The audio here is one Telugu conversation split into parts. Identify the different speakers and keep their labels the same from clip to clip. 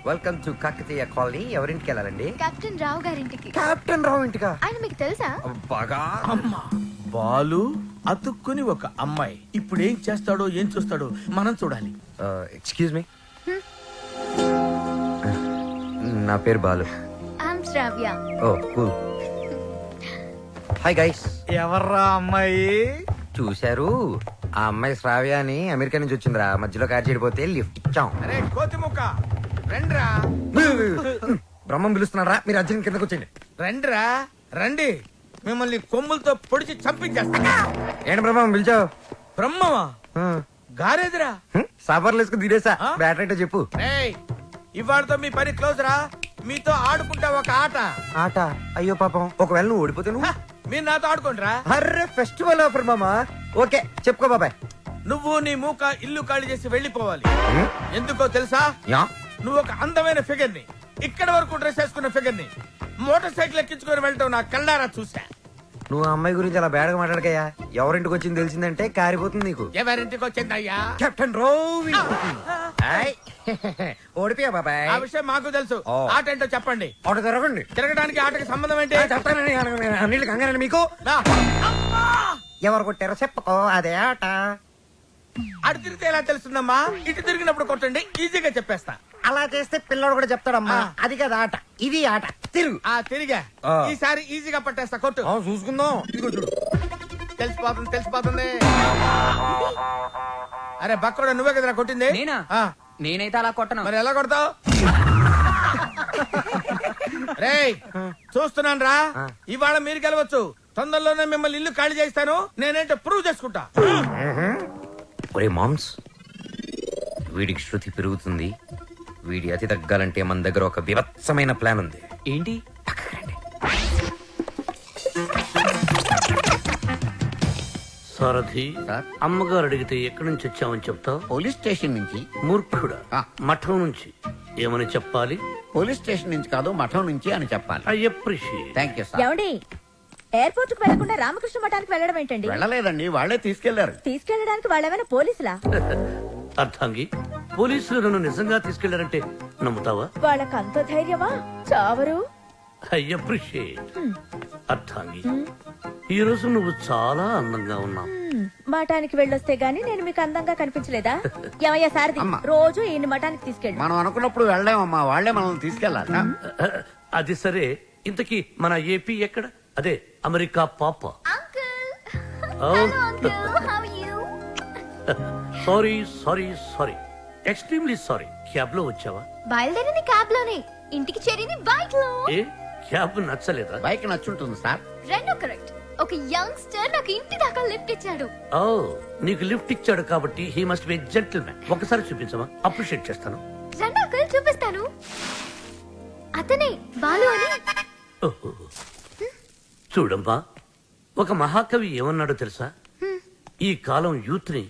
Speaker 1: Welcome to Kakatiya colony. ఎవరింటికి వెళ్ళాలండి?
Speaker 2: కెప్టెన్ రావు గారింటికి.
Speaker 1: కెప్టెన్ రావు ఇంటికా?
Speaker 2: ఆయన మీకు తెలుసా?
Speaker 1: బాగా.
Speaker 3: అమ్మా బాలు అతుక్కుని ఒక అమ్మాయి ఇప్పుడు ఏం చేస్తాడో ఏం చూస్తాడో మనం చూడాలి.
Speaker 1: ఎక్స్క్యూజ్ మీ, నా పేరు Balu.
Speaker 2: I'm Shravya.
Speaker 1: Oh cool. Hi guys.
Speaker 3: ఎవర్రా అమ్మాయి?
Speaker 1: చూశారు, ఆ అమ్మాయి శ్రావ్య అని అమెరికా నుంచి వచ్చిందిరా. మధ్యలో కార్ చెడిపోతే లిఫ్ట్ ఇచ్చాం.
Speaker 3: అరే కోతి ముక్క రండిరా.
Speaker 1: బ్రహ్మం పిలుస్తున్నారా? మీరు అర్జున్ కిందకు వచ్చేయండి.
Speaker 3: రండిరా రండి, మిమ్మల్ని కొమ్ములతో పొడిచి చంపించేస్తా.
Speaker 1: ఏంటి బ్రహ్మం పిలిచావు?
Speaker 3: బ్రహ్మమా గారేదిరా?
Speaker 1: సాఫర్లు వేసుకుని తీరేసా.
Speaker 3: ఆ?
Speaker 1: బ్యాటరీ చెప్పు.
Speaker 3: రేయ్ ఇవాళతో మీ పని క్లోజ్ రా. మీతో ఆడుకుంటా ఒక ఆట.
Speaker 1: ఆట? అయ్యో పాపం, ఒకవేళ నువ్వు ఓడిపోతే నువ్వు?
Speaker 3: మీరు నాతో ఆడుకుంటారా?
Speaker 1: అర్రే ఫెస్టివల్ ఆఫర్ మామా. ఓకే చెప్పుకో బాబాయ్.
Speaker 3: నువ్వు నీ మూక ఇల్లు ఖాళీ చేసి వెళ్ళిపోవాలి. ఎందుకో తెలుసా?
Speaker 1: యా.
Speaker 3: నువ్వు ఒక అందమైన ఫిగర్ ని, ఇక్కడ వరకు డ్రెస్ వేసుకున్న ఫిగర్ ని మోటార్ సైకిల్ ఎక్కించుకొని వెళ్ళటం నా కళ్ళారా చూసా.
Speaker 1: నువ్వు ఆ అమ్మాయి గురించి అలా బేడగా మాట్లాడకయ్యా. ఎవరింటికి వచ్చింది తెలిసిందంటే కారిపోతుంది నీకు.
Speaker 3: ఎవరింటికి వచ్చిందయ్యా?
Speaker 1: కెప్టెన్ రోవి. ఓడిపోయా బాబాయ్.
Speaker 3: ఆ విషయం మాకు తెలుసు.
Speaker 1: ఓ.
Speaker 3: ఆట ఏంటో చెప్పండి.
Speaker 1: ఆట జరగండి.
Speaker 3: తిరగడానికి ఆటకి సంబంధం ఏంటి?
Speaker 1: చెప్తానని అన్నిళ్ళు కంగారండి మీకు.
Speaker 3: రా. అమ్మా!
Speaker 1: ఎవరు కొట్టారో చెప్పుకో, అదే ఆట.
Speaker 3: అటు తిరిగితే ఎలా తెలుస్తుందమ్మా? ఇటు తిరిగినప్పుడు కొట్టండి, ఈజీగా చెప్పేస్తా.
Speaker 1: అలా చేస్తే పిల్లడు కూడా చెప్తాడమ్మా.
Speaker 3: ఆ.
Speaker 1: అది కదా ఆట, ఇది ఆట. తిరుగు.
Speaker 3: ఆ తిరిగా
Speaker 1: ఆ.
Speaker 3: ఈసారి ఈజీగా పట్టేస్తా. కొట్టు.
Speaker 1: చూసుకుందాం. ఇదిగో చూడు.
Speaker 3: తెలిసిపోతుంది తెలిసిపోతుంది. అరే బక్కడా, నువ్వే కదరా కొట్టింది?
Speaker 4: నేనా?
Speaker 3: ఆ.
Speaker 4: నేనైతే అలా కొట్టను.
Speaker 3: మరి ఎలా కొడతావు? రేయ్ చూస్తున్నాను రా.
Speaker 1: ఆ.
Speaker 3: ఇవాళ మీరు గెలవచ్చు. తొందరలోనే మిమ్మల్ని ఇల్లు ఖాళీ చేస్తాను. నేనేంటో ప్రూవ్ చేసుకుంటా.
Speaker 1: ఒరే మామ్స్, వీడికి శృతి పెరుగుతుంది. వీడి అతి తగ్గాలంటే మన దగ్గర ఒక వివత్సమైన ప్లాన్ ఉంది.
Speaker 4: ఏంటి?
Speaker 5: సారథి,
Speaker 1: సార్?
Speaker 5: అమ్మగారు అడిగితే ఎక్కడి నుంచి వచ్చామని చెప్తావు?
Speaker 6: పోలీస్ స్టేషన్ నుంచి.
Speaker 5: మూర్ఖుడా,
Speaker 6: ఆ.
Speaker 5: మఠం నుంచి ఏమని చెప్పాలి?
Speaker 6: పోలీస్ స్టేషన్ నుంచి కాదు, మఠం నుంచి అని చెప్పాలి.
Speaker 5: I appreciate.
Speaker 6: Thank you sir.
Speaker 7: ఏమండి, ఎయిర్పోర్ట్ కు వెళ్లకుండా రామకృష్ణ మఠానికి వెళ్ళడం ఏంటండి?
Speaker 6: వెళ్ళలేదండి, వాళ్లే తీసుకెళ్లారు.
Speaker 7: తీసుకెళ్ళడానికి వాళ్ళేమైనా పోలీసులా?
Speaker 5: అర్థంగి, పోలీసులు నన్ను నిజంగా తీసుకెళ్లారంటే నమ్ముతావా?
Speaker 7: వాళ్ళకి అంత ధైర్యమా? చావరు.
Speaker 5: I appreciate. అర్థంగి, ఈ రోజు నువ్వు చాలా అందంగా ఉన్నావు.
Speaker 7: మఠానికి వెళ్ళొస్తే గానీ నేను మీకు అందంగా కనిపించలేదా? ఏమయ్యా సారథి,
Speaker 6: అమ్మా.
Speaker 7: రోజు ఈయన మఠానికి తీసుకెళ్ళి.
Speaker 6: మనం అనుకున్నప్పుడు వెళ్ళామమ్మా, వాళ్లే మనల్ని తీసుకెళ్లాలి.
Speaker 5: అది సరే, ఇంతకీ మన ఏపీ ఎక్కడ? అదే అమెరికా పాప. Sorry sorry sorry, extremely sorry. Cab లో వచ్చావా?
Speaker 2: బయలుదేరింది క్యాబ్ లోనే, ఇంటికి చేరింది బైక్ లో.
Speaker 5: ఏ క్యాబ్ నచ్చలేదా?
Speaker 6: బైక్ నచ్చుంటుంది సార్.
Speaker 2: రెండు కరెక్ట్. ఒక యంగ్స్టర్ నాకు ఇంటి దాకా లిఫ్ట్ ఇచ్చాడు.
Speaker 5: ఓ, నీకు లిఫ్ట్ ఇచ్చాడు కాబట్టి హీ మస్ట్ బి జెంటిల్మెన్. ఒకసారి చూపించమా? అప్రిషియేట్ చేస్తాను.
Speaker 2: రెండు అంకుల్ చూపిస్తాను. అతనే బాలు అని.
Speaker 5: ఓహో. చూడమ్మా, ఒక మహాకవి ఏమన్నాడో తెలుసా? ఈ కాలం యూత్ ని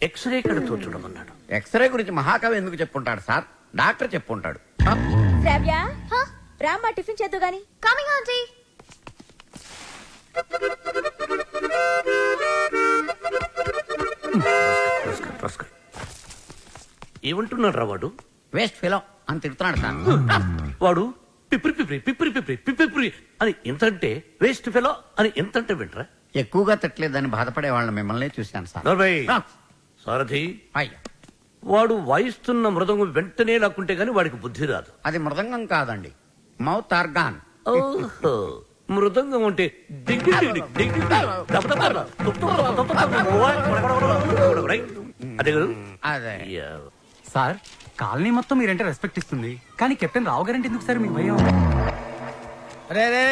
Speaker 5: ఎక్స్రే కడతో చూడమన్నాడు.
Speaker 6: ఎక్స్రే గురించి మహాకవి ఎందుకు చెప్పుంటాడు సార్? డాక్టర్ చెప్పుంటాడు.
Speaker 7: శ్రావ్య, రామ్మా టిఫిన్ చేద్దు గాని.
Speaker 2: Coming aunty.
Speaker 5: ఏమంటున్నాడు రా వాడు?
Speaker 6: వేస్ట్ ఫిలో అని తిడుతున్నాడు సార్.
Speaker 5: వాడు పిప్రి పిప్రి పిప్రి పిప్రి పిప్రి అని ఎంతంటే, వేస్ట్ ఫెలో అని ఎంతంటే వింటరా?
Speaker 6: ఎక్కువగా తిట్టలేదని బాధపడే వాళ్ళని మిమ్మల్ని చూశాను సార్.
Speaker 5: నర్వయ్.
Speaker 6: ఆ.
Speaker 5: సారథి,
Speaker 6: అయ్యా,
Speaker 5: వాడు వాయిస్తున్న మృదంగం వెంటనే లాక్కుంటే గాని వాడికి బుద్ధి రాదు.
Speaker 6: అది మృదంగం కాదండి, మౌత్ ఆర్గాన్.
Speaker 5: ఓహో, మృదంగం అంటే డింగి డింగి డింగి డింగి. అదే కదా?
Speaker 6: అదే.
Speaker 5: యా.
Speaker 8: సార్, కాలనీ మొత్తం మీరంటే రెస్పెక్ట్ ఇస్తుంది, కానీ కెప్టెన్ రావు గారంటే ఎందుకు సార్ మీ భయం?
Speaker 3: రే రే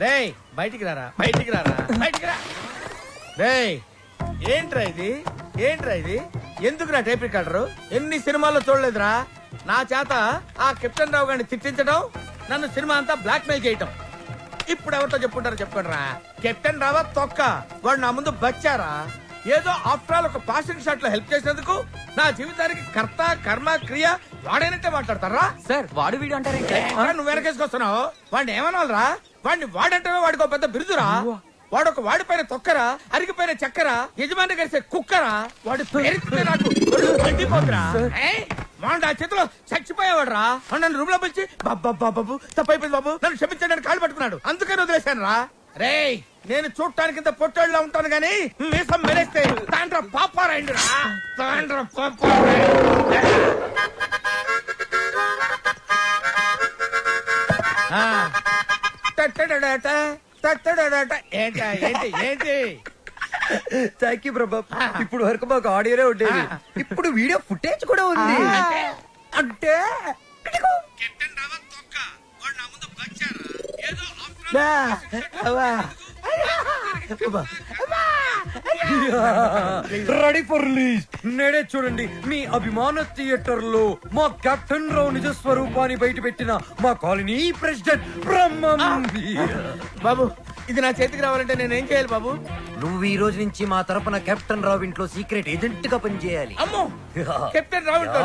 Speaker 3: రే బయటికి రారా, బయటికి రారా, బయటికి రా. రే ఏంట్రా ఇది, ఏంట్రా ఇది? ఎందుకురా టేప్ రికార్డరు? ఎన్ని సినిమాల్లో చూడలేదురా? నా చేత ఆ కెప్టెన్ రావు గారిని తిట్టించడం, నన్ను సినిమా అంతా బ్లాక్ మెయిల్ చేయటం. ఇప్పుడు ఎవరితో చెప్పుకుంటారో చెప్పుకోండి రా. కెప్టెన్ రావా తొక్క, వాడు నా ముందు బచ్చారా? ఏదో ఆఫ్టర్ ఆల్ ఒక పాసింగ్ షాట్ లో హెల్ప్ చేసినందుకు నా జీవితానికి కర్త కర్మ క్రియ వాడైనట్టే మాట్లాడతారా?
Speaker 4: సార్, వాడు వీడు అంటారేంటి?
Speaker 3: నువ్వు వెనకేసుకొస్తున్నావు. వాడిని ఏమనాలరా? వాడిని వాడంటే వాడికి పెద్ద బిరుదురా. వాడొక వాడిపైన తొక్కరా, అరిగిపోయిన చక్కరా, యజమాని కలిసే కుక్కరా. వాడి పేరు నాకు ఒళ్ళు మండిపోతురా. మొన్న ఆ చేతిలో చచ్చిపోయేవాడు రా నన్ను రూమ్ లో పిలిచి బాబు తప్పైపోయింది బాబు నన్ను క్షమించడానికి కాళ్ళు పట్టుకున్నాడు అందుకని వదిలేశాను రా రేయ్ నేను చూడటానికి ఇంత పొట్టోళ్ళ ఉంటాను గానీ మీసం మెరేస్తే తాండ్ర పాపారాయండి రా తాండ్ర ఏంటి ఏంటి ఏంటి
Speaker 1: థ్యాంక్ యూ ప్రభా ఇప్పుడు వరకు మాకు ఆడియోనే ఉండేది ఇప్పుడు వీడియో ఫుటేజ్ కూడా ఉంది
Speaker 3: అంటే కెప్టెన్ రావత్ తొక్క వాడు నా ముందు బచ్చారా ఏదో
Speaker 1: రెడీ ఫర్ రిలీజ్ నేడే చూడండి మీ అభిమాన థియేటర్ లో మా కెప్టెన్ రావు నిజ స్వరూపాన్ని బయట పెట్టిన మా కాలనీ ప్రెసిడెంట్ బ్రహ్మం
Speaker 3: బాబు ఇది నా చేతికి రావాలంటే నేను ఏం చేయాలి బాబు
Speaker 1: నువ్వు ఈ రోజు నుంచి మా తరపున కెప్టెన్ రావు ఇంట్లో సీక్రెట్ ఏజెంట్ గా పనిచేయాలి
Speaker 3: అమ్మో కెప్టెన్ రావుతో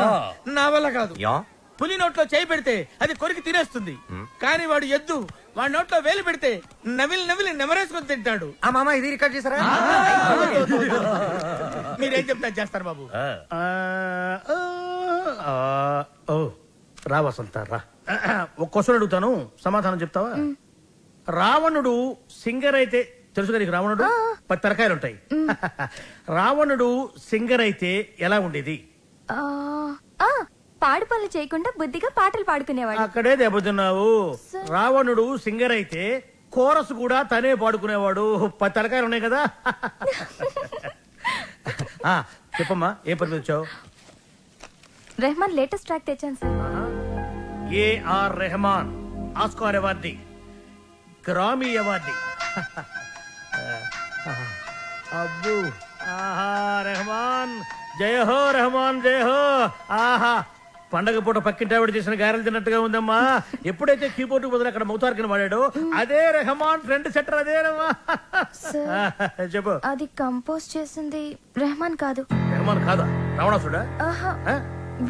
Speaker 3: నా వల్ల కాదు
Speaker 1: యా
Speaker 3: పులి నోట్లో చేయి పెడితే అది కొరికి తినేస్తుంది కానీ వాడు ఎద్దు వాడి నోట్లో వేలు పెడితే నవిలి నెమరేసుకొని తింటాడు
Speaker 1: ఆ మామ ఇది రికార్డ్ చేశారా
Speaker 3: మీరేం చెప్తా చేస్తారు బాబు ఓ రా వసంత రా ఒక క్వశ్చన్ అడుగుతాను సమాధానం చెప్తావా రావణుడు సింగర్ అయితే తెలుసు కదా నీకు రావణుడు 10 తరకాయలు ఉంటాయి రావణుడు సింగర్ అయితే ఎలా ఉండేది
Speaker 2: పాడు పనులు చేయకుండా బుద్ధిగా పాటలు పాడుకునేవాడు
Speaker 3: అక్కడే దెబ్బతిన్నావు రావణుడు సింగర్ అయితే కోరస్ కూడా తనే పాడుకునేవాడు 10 తలకాయలు ఉన్నాయి కదా చెప్పమ్మా ఏ పని మీద వచ్చావు
Speaker 2: రెహమాన్ లేటెస్ట్ ట్రాక్ తెచ్చాను sir
Speaker 3: AR Rahman Oscar awardee Grammy awardee అబ్బు ఆహా రెహమాన్ జయ హో రెహమాన్ జయ హో ఆహా పండగ పూట పక్కింటి ఆవిడ చేసిన గారెలు తిన్నట్టుగా ఉందమ్మా ఎప్పుడైతే కీబోర్డ్ బదులు అక్కడ మౌతార్కిని వాడాడో అదే రెహమాన్ ఫ్రెండ్ సెటర్ అదేనమ్మా చెప్పు
Speaker 2: అది కంపోజ్ చేసింది రెహమాన్ కాదు
Speaker 3: రెహమాన్ కాదా రావణాసుడా
Speaker 2: ఆహా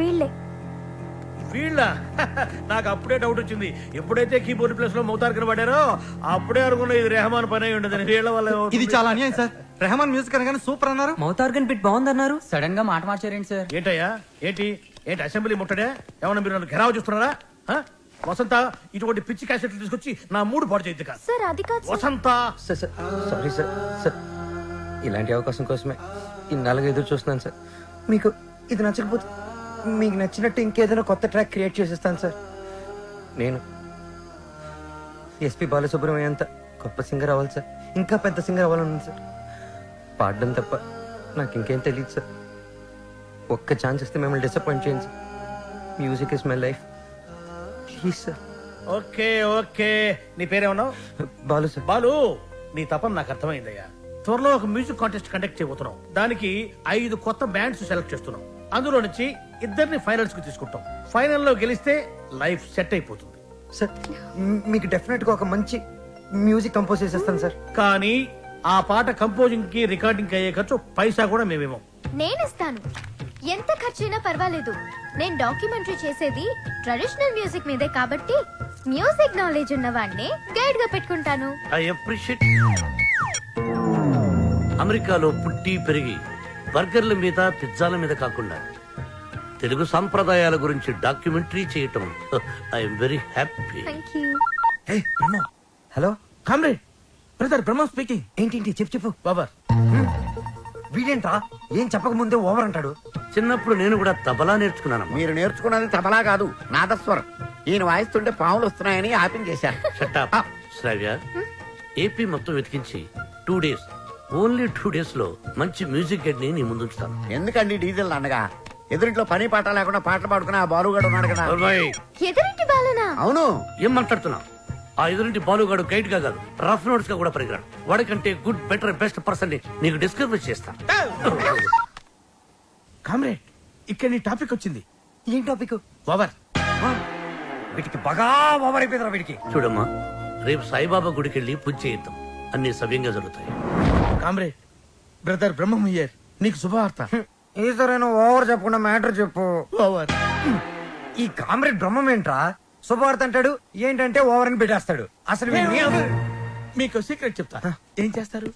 Speaker 2: వీళ్ళే
Speaker 3: వీళ్ళ నాకు అప్పుడే డౌట్ వచ్చింది ఎప్పుడైతే కీబోర్డ్ ప్లేస్ లో మౌతార్కిని వాడారో అప్పుడే అనుకున్నా ఇది రెహమాన్ పని అయి ఉండదు వీళ్ళ వల్ల
Speaker 8: ఇది చాలా అన్యాయం సార్ రెహమాన్ మ్యూజిక్ అనగానే సూపర్ అన్నారు
Speaker 4: మౌతార్గన్ బిట్ బాగుందన్నారు సడన్ గా మాట మార్చారేంటి సార్
Speaker 3: ఏంటయ్యా ఏంటి అసెంబ్లీ ముట్టడే ఏమన్నా మీరు నన్ను ఘెరావు చూస్తున్నారా వసంత ఇటువంటి పిచ్చి క్యాసెట్లు తీసుకొచ్చి నా మూడు పాడు చేయద్దు కాదు
Speaker 2: సార్ అది కాదు సార్.
Speaker 3: వసంత
Speaker 1: సారీ సార్ సార్ ఇలాంటి అవకాశం కోసమే ఇన్నాళ్ళుగా ఎదురు చూస్తున్నాను సార్ మీకు ఇది నచ్చకపోతే మీకు నచ్చినట్టు ఇంకేదైనా కొత్త ట్రాక్ క్రియేట్ చేసేస్తాను సార్ నేను ఎస్పి బాలసుబ్రహ్మణ్యం అంత గొప్ప సింగర్ అవ్వాలి సార్ ఇంకా పెద్ద సింగర్ అవ్వాలన్నాను సార్ పాడడం తప్ప నాకు ఇంకేం తెలియదు సార్ ఒక్క ఛాన్స్ ఇస్తే మిమ్మల్ని డిసప్పాయింట్ చేయండి sir music is my life please sir
Speaker 3: okay okay నీ పేరేమన్నావు
Speaker 1: బాలు సార్
Speaker 3: బాలు నీ తపన నాకు అర్థమైందయ్యా త్వరలో ఒక మ్యూజిక్ కాంటెస్ట్ కండక్ట్ చేయబోతున్నాం దానికి 5 కొత్త బ్యాండ్స్ సెలెక్ట్ చేస్తున్నాం అందులో నుంచి 2 ఫైనల్స్ కి తీసుకుంటాం ఫైనల్లో గెలిస్తే లైఫ్ సెట్ అయిపోతుంది
Speaker 1: సార్ మీకు డెఫినెట్ గా ఒక మంచి మ్యూజిక్ కంపోజ్ చేసేస్తాను సార్
Speaker 3: కానీ ఆ పాట కంపోజింగ్ కి రికార్డింగ్ అయ్యే ఖర్చు పైసా కూడా మేమేమో
Speaker 2: నేను ఇస్తాను ఎంత ఖర్చైనా పర్వాలేదు నేను డాక్యుమెంటరీ చేసేది ట్రెడిషనల్ మ్యూజిక్ మీదే కాబట్టి మ్యూజిక్ నాలెడ్జ్ ఉన్న వాడిని గైడ్ గా పెట్టుకుంటాను
Speaker 5: ఐ అప్రిషియేట్ అమెరికాలో పుట్టి పెరిగి బర్గర్ల మీద పిజ్జాల మీద కాకుండా తెలుగు సాంప్రదాయాల గురించి డాక్యుమెంటరీ చేయటం I'm very happy
Speaker 2: thank you
Speaker 1: hello
Speaker 3: comrade brother Brahma speaking
Speaker 1: ఏంటి చెప్పు
Speaker 3: బాబా
Speaker 1: వీడేంట్రా ఏం చెప్పక ముందే ఓవర్ అంటాడు
Speaker 5: చిన్నప్పుడు నేను కూడా తబలా నేర్చుకున్నానమ్మా
Speaker 6: మీరు నేర్చుకున్నది తబలా కాదు నాదస్వరం ఈయన వాయిస్తుంటే పాములు వస్తున్నాయని ఆపించేశారు
Speaker 5: షటప్ శ్రావ్య ఏపీ మొత్తం వెతికించి 2 days ఓన్లీ 2 days లో మంచి మ్యూజిక్ గైడ్ ని నీ ముందుంచుతాను
Speaker 6: ఎందుకండి డీజిల్ అనగా ఎదురింట్లో పని పాట లేకుండా పాటలు పాడుకుని ఆ బాలుగాడు ఉన్నాడు కదా
Speaker 2: ఎదురింటి బాలునా
Speaker 6: అవును
Speaker 5: ఏం మాట్లాడుతున్నావు ఆ ఎదురింటి బాలుగాడు గైడ్ గా కాదు రఫ్ నోట్స్ గా కూడా పరిగరాడు వాడికంటే గుడ్ బెటర్ బెస్ట్ పర్సన్ ని నీకు డిస్కవర్ చేస్తా
Speaker 3: కామ్రేడ్ ఇక్కడ నీ టాపిక్ వచ్చింది
Speaker 1: ఏం టాపిక్
Speaker 3: ఓవర్
Speaker 1: వీటికి బాగా ఓవర్ అయిపోయిందిరా వీడికి
Speaker 5: చూడమ్మా రేపు సాయిబాబా గుడికి వెళ్ళి పూజ చేయిద్దాం అన్ని సవ్యంగా జరుగుతాయి
Speaker 3: కామ్రేడ్ బ్రదర్ బ్రహ్మం హియర్ నీకు శుభవార్త
Speaker 1: ఈసారైనా ఓవర్ చెప్పకుండా మ్యాటర్ చెప్పు
Speaker 3: ఓవర్
Speaker 1: ఈ కామ్రేడ్ బ్రహ్మం ఏంట్రా శుభవార్త అంటాడు ఏంటంటే ఓవర్ అని పెట్టేస్తాడు అసలు
Speaker 3: మీకు సీక్రెట్ చెప్తా ఏం చేస్తారు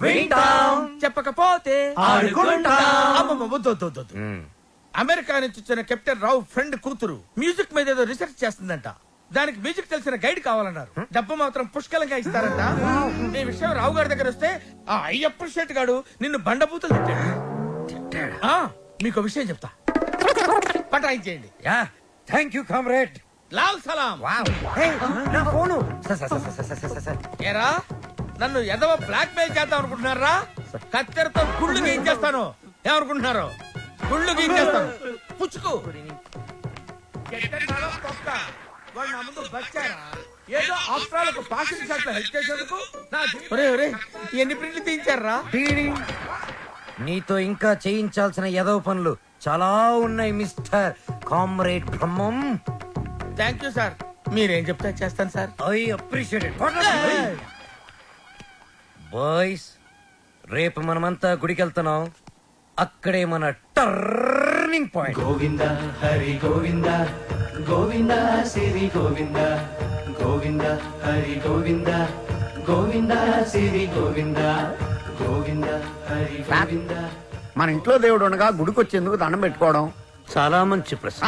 Speaker 1: వింటాం.
Speaker 3: చెప్పకపోతే
Speaker 1: ఆడుకుంటాం.
Speaker 3: అమ్మమ్మ, వద్దు, వద్దు, వద్దు, వద్దు. అమెరికా నుంచి వచ్చిన కెప్టెన్ రావు ఫ్రెండ్ కూతురు మ్యూజిక్ మీద ఏదో రీసెర్చ్ చేస్తుందంట. దానికి మ్యూజిక్ తెలిసిన గైడ్ కావాలన్నారు. డబ్బు మాత్రం పుష్కలంగా ఇస్తారంట. ఈ విషయం రావు గారి దగ్గర వస్తే ఆ అయ్యప్ప షెట్ గాడు నిన్ను బండబూతులు తిట్టాడు. ఆ, మీకు విషయం చెప్తా, పటాయించేయండి.
Speaker 1: Yeah thank you comrade.
Speaker 3: లాల్ సలాం.
Speaker 1: నా ఫోను సార్.
Speaker 3: ఏరా, నన్ను ఎదవ బ్లాక్ మెయిల్ చేద్దాం అనుకుంటున్నారా? కత్తెరతో గుళ్ళు గీయించేస్తాను. ఏమనుకుంటున్నారు? గుళ్ళు గీయించేస్తాను. పుచ్చుకు. ఎక్కడున్నారో తొక్క. వాడు నా ముందు బచ్చారా? ఏదో ఆఫ్రాలకు పాసింగ్ షాట్ లో హెల్ప్ చేసేందుకు నా ఎన్ని ప్రింట్లు తీయించారా?
Speaker 1: నీతో ఇంకా చేయించాల్సిన ఎదవ పనులు చాలా ఉన్నాయి mister comrade Brahmam.
Speaker 3: Thank you sir. మీరేం చెప్తే చేస్తాను sir.
Speaker 1: I appreciate it. Boys, రేపు మనమంతా గుడికి వెళ్తున్నాం. అక్కడే మన టర్నింగ్ పాయింట్.
Speaker 9: గోవింద హరి గోవింద గోవింద సిరి గోవింద గోవింద హరి గోవింద గోవింద సిరి గోవింద గోవింద హరి గోవింద.
Speaker 6: మన ఇంట్లో దేవుడు ఉండగా గుడికి వచ్చేందుకు దండం పెట్టుకోవడం.
Speaker 5: చాలా మంచి ప్రశ్న.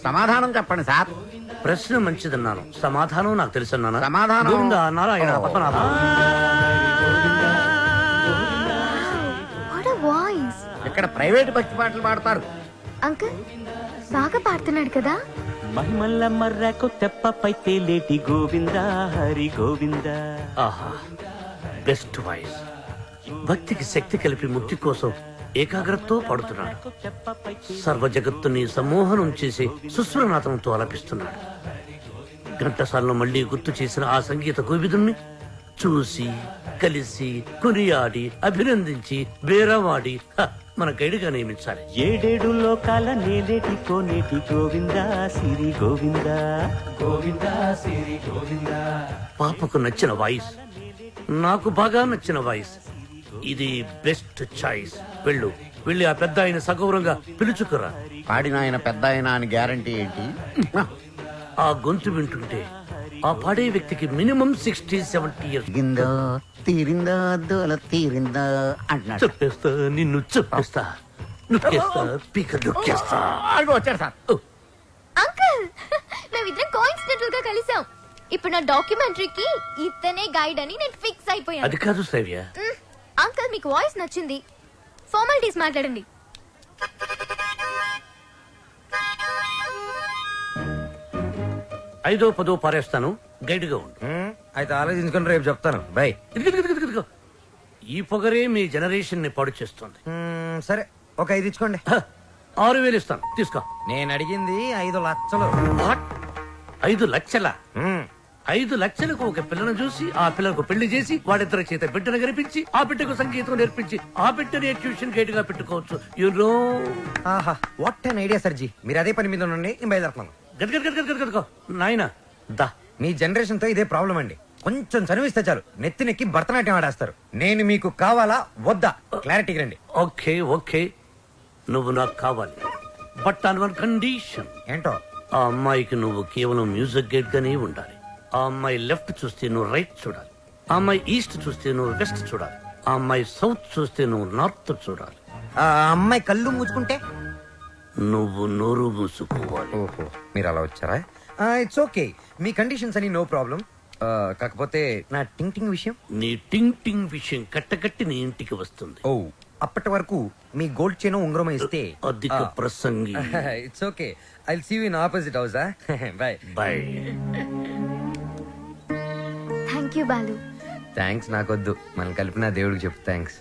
Speaker 6: సమాధానం చెప్పండి సార్.
Speaker 5: ప్రశ్న మంచిదన్నాను, సమాధానం నాకు తెలుసన్నాను.
Speaker 6: సమాధానం-
Speaker 5: Govinda Narayana Padmanabha.
Speaker 2: What a voice.
Speaker 6: ఇక్కడ ప్రైవేట్ భక్తి పాటలు పాడతారు.
Speaker 2: అంకుల్ బాగా పాడుతున్నాడు కదా.
Speaker 9: మహిమల్ల మర్రకు తెప్పపై తేలేటి గోవింద హరి గోవింద.
Speaker 5: ఆహా, బెస్ట్ వాయిస్. భక్తికి శక్తి కలిపి ముక్తి కోసం ఏకాగ్రతతో పాడుతున్నాడు. సర్వ జగత్తుని సమ్మోహనం చేసి సుస్వరనాథంతో ఆలపిస్తున్నాడు. ఘంటసాలను మళ్లీ గుర్తు చేసిన ఆ సంగీత కోవిదుణ్ణి చూసి కలిసి కొనియాడి అభినందించి బేరవాడి మన గైడ్గా నియమించాలి.
Speaker 9: ఏడేడు లోకాల నేలేటి కోనేటి గోవింద సిరి గోవింద గోవింద సిరి గోవింద.
Speaker 5: పాపకు నచ్చిన వాయిస్, నాకు బాగా నచ్చిన వాయిస్. ఇది బెస్ట్ చాయిస్. వెళ్ళి ఆ పెద్ద ఆయన సగౌరవంగా పిలుచుకురా.
Speaker 6: పాడిన ఆయన పెద్ద ఆయన అని గ్యారంటీ ఏంటి?
Speaker 5: ఆ గొంతు వింటుంటే ఆ పాడే వ్యక్తికి మినిమం 60-70 ఇయర్స్.
Speaker 6: తీరిందా దోల తీరిందా అంటున్నాడు.
Speaker 5: చెప్పేస్తా, నిన్ను చెప్పేస్తా, నొక్కేస్తా, పీక నొక్కేస్తా.
Speaker 6: అదిగో వచ్చారు సార్.
Speaker 2: అంకుల్ మేమిద్దరం కోఇన్సిడెంటల్ గా కలిసాం. ఇప్పుడు నా డాక్యుమెంటరీకి ఇతనే గైడ్ అని నేను ఫిక్స్ అయిపోయాను.
Speaker 5: అది కాదు శ్రావ్య.
Speaker 2: అంకుల్ మీకు వాయిస్ నచ్చింది, ఫార్మాలిటీస్ మాట్లాడండి.
Speaker 5: ఐదో పదో పారేస్తాను, గైడ్ గా ఉండు.
Speaker 1: అయితే ఆలోచించుకుని రేపు చెప్తాను. బై.
Speaker 5: ఇదిగో. ఈ పొగరే మీ జనరేషన్ ని పాడు చేస్తుంది.
Speaker 1: సరే ఒక 5 ఇచ్చుకోండి.
Speaker 5: 6,000 ఇస్తాను, తీసుకో.
Speaker 1: నేను అడిగింది 5 లక్షలు.
Speaker 5: 5 లక్షల?
Speaker 1: మ్మ్.
Speaker 5: 5 లక్షలకు ఒక పిల్లను చూసి ఆ పిల్లకు పెళ్లి చేసి వాడిద్దరి చేత బిడ్డను కనిపించి ఆ బిడ్డకు సంగీతం నేర్పించి ఆ బిడ్డని ట్యూషన్ గైడ్ గా పెట్టుకోవచ్చు. యూనో.
Speaker 1: ఆహా వాట్ అన్ ఐడియా సర్జీ. మీరు అదే పని మీద ఉండండి, నేను బయలుదేరుతున్నాను.
Speaker 5: గదగదగదగదగో నాయనా దా.
Speaker 1: మీ జనరేషన్ తో ఇదే ప్రాబ్లం అండి. కొంచెం చదివిస్తే చాలు నెత్తినెక్కి భరతనాట్యం ఆడేస్తారు. నేను మీకు కావాలా వద్దా క్లారిటీకి రండి.
Speaker 5: ఓకే నువ్వు నాకు కావాలి, బట్ ఆన్ వన్ కండిషన్.
Speaker 1: ఏంటో?
Speaker 5: ఆ అమ్మాయికి నువ్వు కేవలం మ్యూజిక్ గైడ్ గానే ఉండాలి. ఆ అమ్మాయి లెఫ్ట్ చూస్తే నువ్వు రైట్ చూడాలి. ఆ అమ్మాయి ఈస్ట్ చూస్తే నువ్వు వెస్ట్ చూడాలి. ఆ అమ్మాయి సౌత్ చూస్తే నువ్వు నార్త్ చూడాలి.
Speaker 1: ఆ అమ్మాయి కళ్ళు మూసుకుంటే
Speaker 5: నువ్వు నోరు మూసుకోవాలి.
Speaker 1: ఓహో మీరు అలా వచ్చారా? It's okay. మీ కండిషన్స్ అని నో ప్రాబ్లం. కాకపోతే నా టింగ్ టింగ్ విషయం.
Speaker 5: నీ టింగ్ టింగ్ విషయం కట్టకట్టి నీ ఇంటికి వస్తుంది.
Speaker 1: ఓ అప్పటి వరకు మీ గోల్డ్ చైన్ ఉంగరం ఇస్తే
Speaker 5: అధిక ప్రసంగి.
Speaker 1: It's okay. I will see you in opposite house. Bye
Speaker 5: bye.
Speaker 2: Thank you Balu.
Speaker 1: Thanks నాకొద్దు, మనం కలిపిన దేవుడికి చెప్పు థ్యాంక్స్.